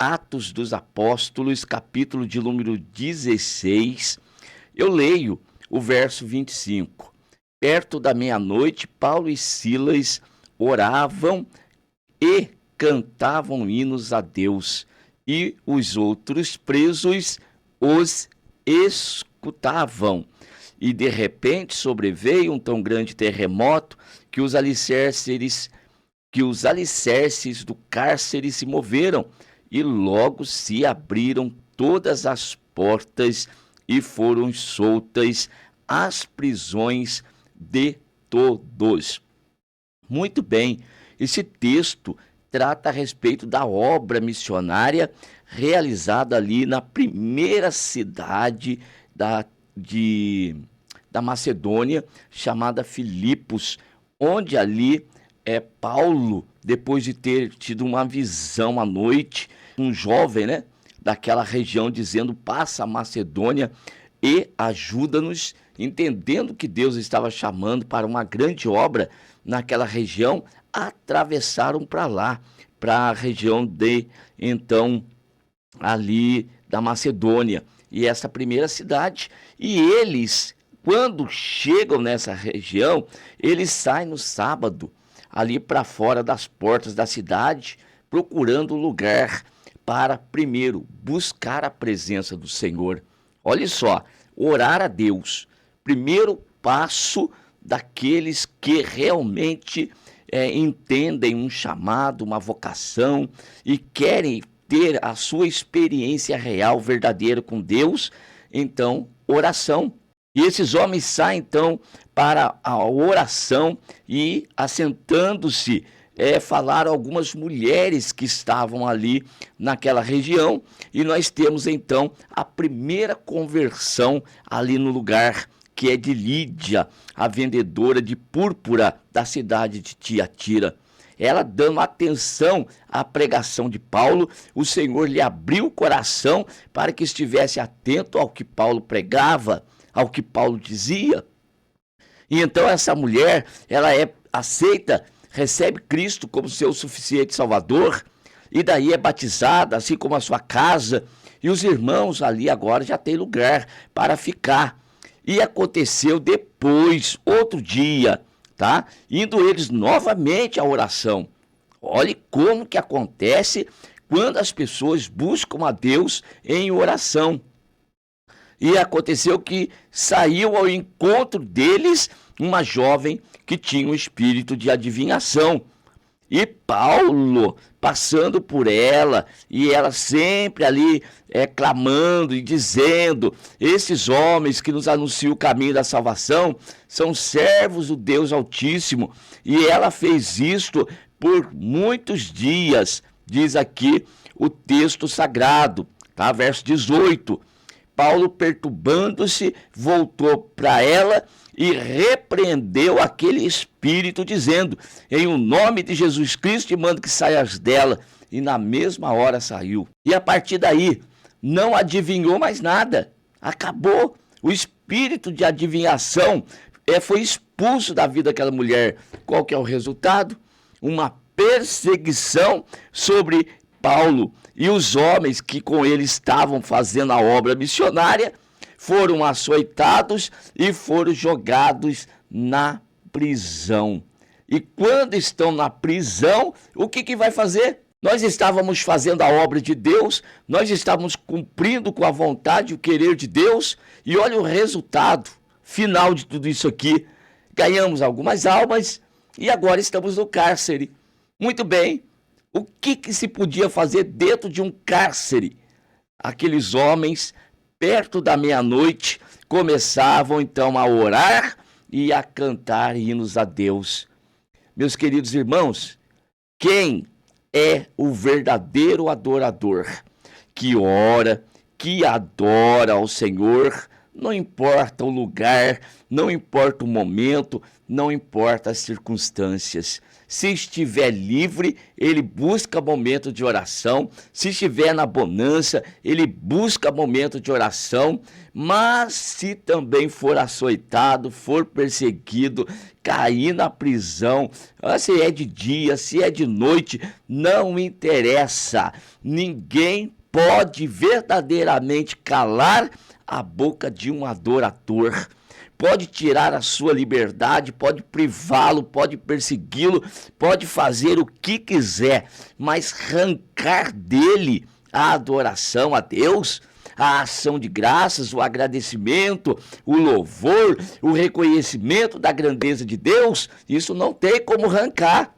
Atos dos Apóstolos, capítulo de número 16. Eu leio o verso 25. Perto da meia-noite, Paulo e Silas oravam e cantavam hinos a Deus, e os outros presos os escutavam. E de repente sobreveio um tão grande terremoto que os alicerces do cárcere se moveram, e logo se abriram todas as portas e foram soltas as prisões de todos. Muito bem, esse texto trata a respeito da obra missionária realizada ali na primeira cidade da Macedônia, chamada Filipos, onde ali Paulo, depois de ter tido uma visão à noite, um jovem, daquela região, dizendo: passa a Macedônia e ajuda-nos, entendendo que Deus estava chamando para uma grande obra naquela região, atravessaram para lá, para a região ali da Macedônia, e essa primeira cidade, e eles, quando chegam nessa região, eles saem no sábado, ali para fora das portas da cidade, procurando um lugar para, primeiro, buscar a presença do Senhor. Olha só, orar a Deus, primeiro passo daqueles que realmente entendem um chamado, uma vocação e querem ter a sua experiência real, verdadeira com Deus. Então, oração. E esses homens saem, então, para a oração e, assentando-se, falaram algumas mulheres que estavam ali naquela região, e nós temos, então, a primeira conversão ali no lugar, que é de Lídia, a vendedora de púrpura da cidade de Tiatira. Ela, dando atenção à pregação de Paulo, o Senhor lhe abriu o coração para que estivesse atento ao que Paulo pregava, ao que Paulo dizia. E então essa mulher, ela aceita, recebe Cristo como seu suficiente Salvador, e daí é batizada, assim como a sua casa, e os irmãos ali agora já têm lugar para ficar. E aconteceu depois, outro dia, indo eles novamente à oração. Olhe como que acontece quando as pessoas buscam a Deus em oração. E aconteceu que saiu ao encontro deles uma jovem que tinha um espírito de adivinhação. E Paulo, passando por ela, e ela sempre ali clamando e dizendo: esses homens que nos anunciam o caminho da salvação são servos do Deus Altíssimo. E ela fez isto por muitos dias, diz aqui o texto sagrado, verso 18. Paulo, perturbando-se, voltou para ela e repreendeu aquele espírito, dizendo: em o nome de Jesus Cristo te mando que saias dela. E na mesma hora saiu. E a partir daí, não adivinhou mais nada. Acabou. O espírito de adivinhação foi expulso da vida daquela mulher. Qual que é o resultado? Uma perseguição sobre Paulo. E os homens que com ele estavam fazendo a obra missionária foram açoitados e foram jogados na prisão. E quando estão na prisão, o que vai fazer? Nós estávamos fazendo a obra de Deus, nós estávamos cumprindo com a vontade e o querer de Deus, e olha o resultado final de tudo isso aqui. Ganhamos algumas almas e agora estamos no cárcere. Muito bem. O que se podia fazer dentro de um cárcere? Aqueles homens, perto da meia-noite, começavam então a orar e a cantar hinos a Deus. Meus queridos irmãos, quem é o verdadeiro adorador? Que ora, que adora ao Senhor, Não importa o lugar, não importa o momento, não importa as circunstâncias. Se estiver livre, ele busca momento de oração. Se estiver na bonança, ele busca momento de oração. Mas se também for açoitado, for perseguido, cair na prisão, se é de dia, se é de noite, não interessa. Ninguém pode verdadeiramente calar a boca de um adorador. Pode tirar a sua liberdade, pode privá-lo, pode persegui-lo, pode fazer o que quiser, mas arrancar dele a adoração a Deus, a ação de graças, o agradecimento, o louvor, o reconhecimento da grandeza de Deus, isso não tem como arrancar.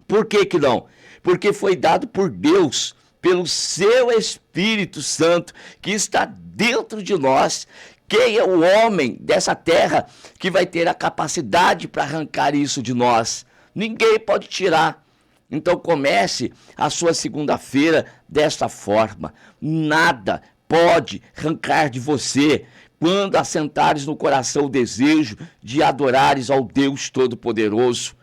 Por que que não? Porque foi dado por Deus, pelo seu Espírito Santo, que está dentro de nós. Quem é o homem dessa terra que vai ter a capacidade para arrancar isso de nós? Ninguém pode tirar. Então comece a sua segunda-feira desta forma. Nada pode arrancar de você quando assentares no coração o desejo de adorares ao Deus Todo-Poderoso.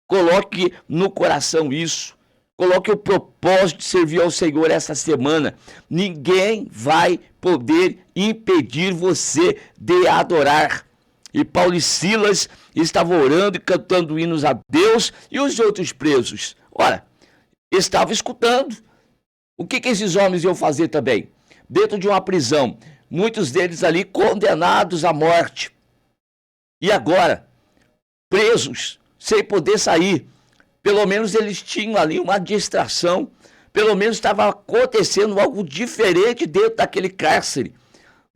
Coloque no coração isso. Coloque o propósito de servir ao Senhor essa semana. Ninguém vai poder impedir você de adorar. E Paulo e Silas estavam orando e cantando hinos a Deus, e os outros presos, ora, estavam escutando. O que esses homens iam fazer também? Dentro de uma prisão, muitos deles ali condenados à morte. E agora, presos, sem poder sair. Pelo menos eles tinham ali uma distração, pelo menos estava acontecendo algo diferente dentro daquele cárcere.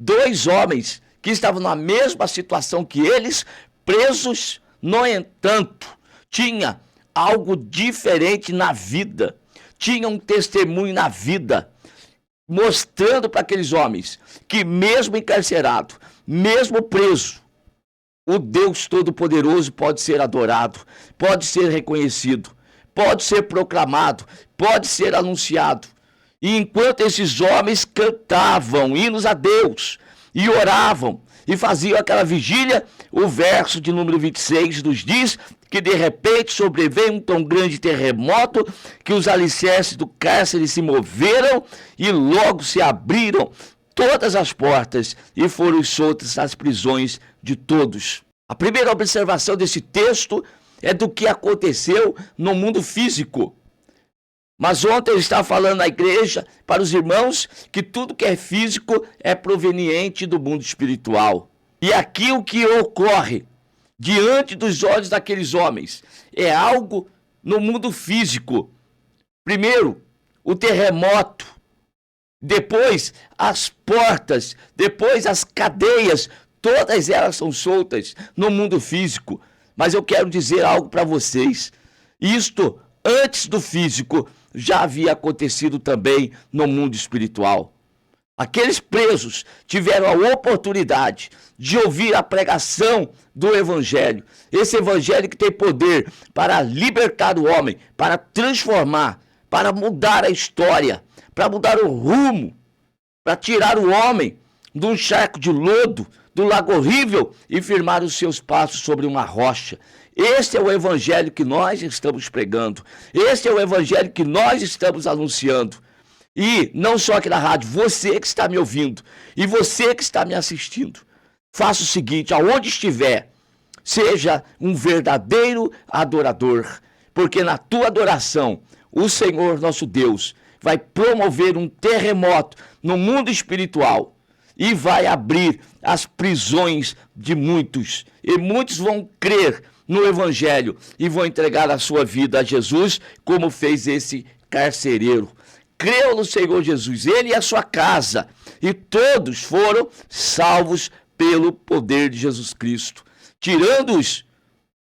Dois homens que estavam na mesma situação que eles, presos, no entanto, tinha algo diferente na vida, tinha um testemunho na vida, mostrando para aqueles homens que mesmo encarcerado, mesmo preso, o Deus Todo-Poderoso pode ser adorado, pode ser reconhecido, pode ser proclamado, pode ser anunciado. E enquanto esses homens cantavam hinos a Deus e oravam e faziam aquela vigília, o verso de número 26 nos diz que de repente sobreveio um tão grande terremoto que os alicerces do cárcere se moveram e logo se abriram todas as portas e foram soltas as prisões de todos. A primeira observação desse texto é do que aconteceu no mundo físico. Mas ontem eu estava falando na igreja para os irmãos que tudo que é físico é proveniente do mundo espiritual. E aqui o que ocorre diante dos olhos daqueles homens é algo no mundo físico. Primeiro, o terremoto. Depois, as portas. Depois, as cadeias. Todas elas são soltas no mundo físico. Mas eu quero dizer algo para vocês. Isto, antes do físico, já havia acontecido também no mundo espiritual. Aqueles presos tiveram a oportunidade de ouvir a pregação do Evangelho. Esse Evangelho que tem poder para libertar o homem, para transformar, para mudar a história, para mudar o rumo, para tirar o homem de um charco de lodo, do lago horrível e firmar os seus passos sobre uma rocha. Este é o Evangelho que nós estamos pregando. Este é o Evangelho que nós estamos anunciando. E não só aqui na rádio, você que está me ouvindo e você que está me assistindo, faça o seguinte, aonde estiver, seja um verdadeiro adorador, porque na tua adoração, o Senhor nosso Deus vai promover um terremoto no mundo espiritual e vai abrir as prisões de muitos. E muitos vão crer no Evangelho e vão entregar a sua vida a Jesus, como fez esse carcereiro. Creu no Senhor Jesus, ele e a sua casa, e todos foram salvos pelo poder de Jesus Cristo, tirando-os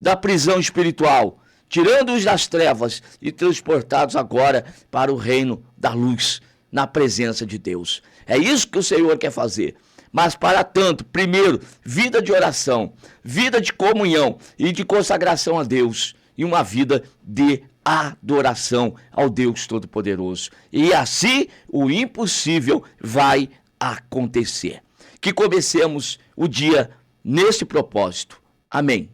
da prisão espiritual, tirando-os das trevas e transportados agora para o reino da luz, na presença de Deus. É isso que o Senhor quer fazer. Mas para tanto, primeiro, vida de oração, vida de comunhão e de consagração a Deus, e uma vida de adoração ao Deus Todo-Poderoso. E assim o impossível vai acontecer. que comecemos o dia nesse propósito. Amém.